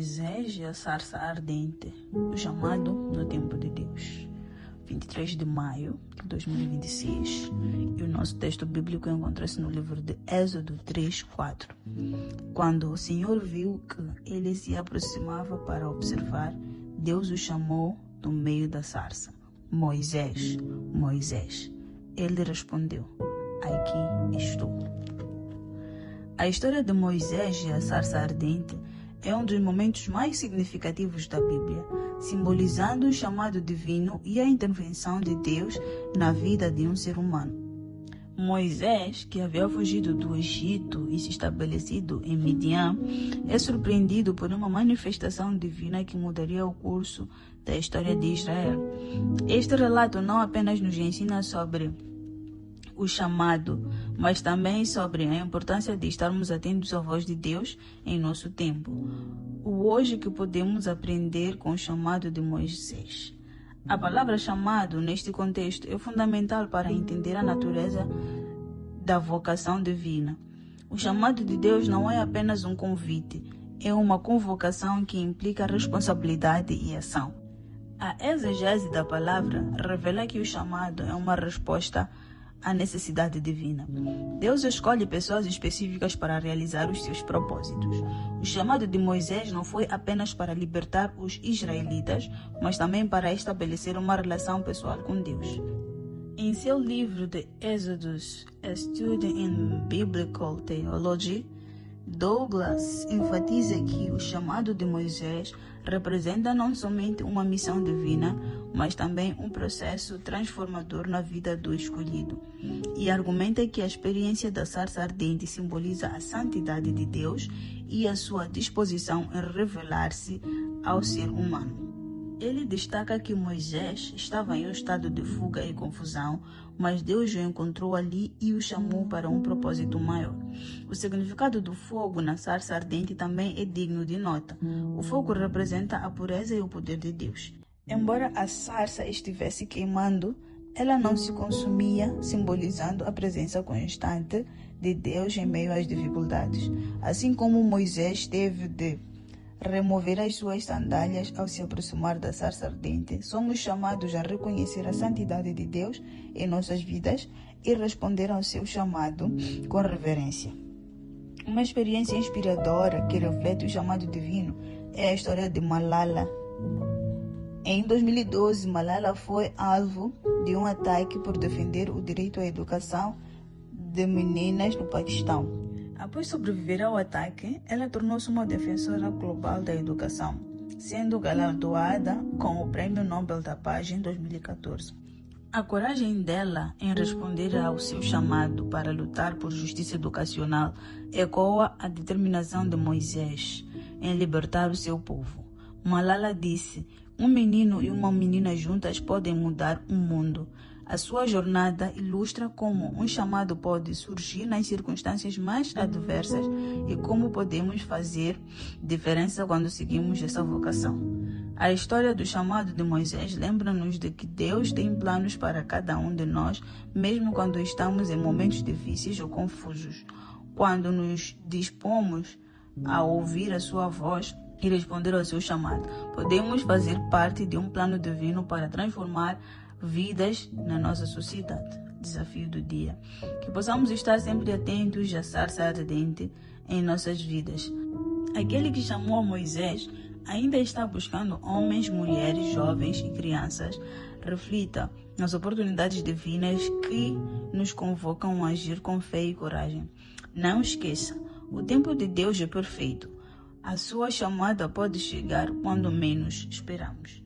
Moisés e a sarça ardente, o chamado no tempo de Deus. 23 de maio de 2026. E o nosso texto bíblico encontra-se no livro de Êxodo 3:4. Quando o Senhor viu que ele se aproximava para observar, Deus o chamou do meio da sarça. Moisés, Moisés. Ele respondeu: aqui estou. A história de Moisés e a sarça ardente é um dos momentos mais significativos da Bíblia, simbolizando o chamado divino e a intervenção de Deus na vida de um ser humano. Moisés, que havia fugido do Egito e se estabelecido em Midian, é surpreendido por uma manifestação divina que mudaria o curso da história de Israel. Este relato não apenas nos ensina sobre o chamado, mas também sobre a importância de estarmos atentos à voz de Deus em nosso tempo. O hoje que podemos aprender com o chamado de Moisés. A palavra chamado, neste contexto, é fundamental para entender a natureza da vocação divina. O chamado de Deus não é apenas um convite, é uma convocação que implica responsabilidade e ação. A exegese da palavra revela que o chamado é uma resposta à necessidade divina. Deus escolhe pessoas específicas para realizar os seus propósitos. O chamado de Moisés não foi apenas para libertar os israelitas, mas também para estabelecer uma relação pessoal com Deus. Em seu livro de Êxodos, A Study in Biblical Theology, Douglas enfatiza que o chamado de Moisés representa não somente uma missão divina, mas também um processo transformador na vida do escolhido, e argumenta que a experiência da sarça ardente simboliza a santidade de Deus e a sua disposição em revelar-se ao ser humano. Ele destaca que Moisés estava em um estado de fuga e confusão, mas Deus o encontrou ali e o chamou para um propósito maior. O significado do fogo na sarça ardente também é digno de nota. O fogo representa a pureza e o poder de Deus. Embora a sarça estivesse queimando, ela não se consumia, simbolizando a presença constante de Deus em meio às dificuldades. Assim como Moisés teve de remover as suas sandálias ao se aproximar da sarça ardente, somos chamados a reconhecer a santidade de Deus em nossas vidas e responder ao seu chamado com reverência. Uma experiência inspiradora que reflete o chamado divino é a história de Malala. Em 2012, Malala foi alvo de um ataque por defender o direito à educação de meninas no Paquistão. Após sobreviver ao ataque, ela tornou-se uma defensora global da educação, sendo galardoada com o Prêmio Nobel da Paz em 2014. A coragem dela em responder ao seu chamado para lutar por justiça educacional ecoa a determinação de Moisés em libertar o seu povo. Malala disse: um menino e uma menina juntas podem mudar o mundo. A sua jornada ilustra como um chamado pode surgir nas circunstâncias mais adversas e como podemos fazer diferença quando seguimos essa vocação. A história do chamado de Moisés lembra-nos de que Deus tem planos para cada um de nós, mesmo quando estamos em momentos difíceis ou confusos. Quando nos dispomos a ouvir a sua voz e responder ao seu chamado, podemos fazer parte de um plano divino para transformar vidas na nossa sociedade. Desafio do dia: que possamos estar sempre atentos à sarça ardente em nossas vidas. Aquele que chamou Moisés ainda está buscando homens, mulheres, jovens e crianças. Reflita nas oportunidades divinas que nos convocam a agir com fé e coragem. Não esqueça, o tempo de Deus é perfeito. A sua chamada pode chegar quando menos esperamos.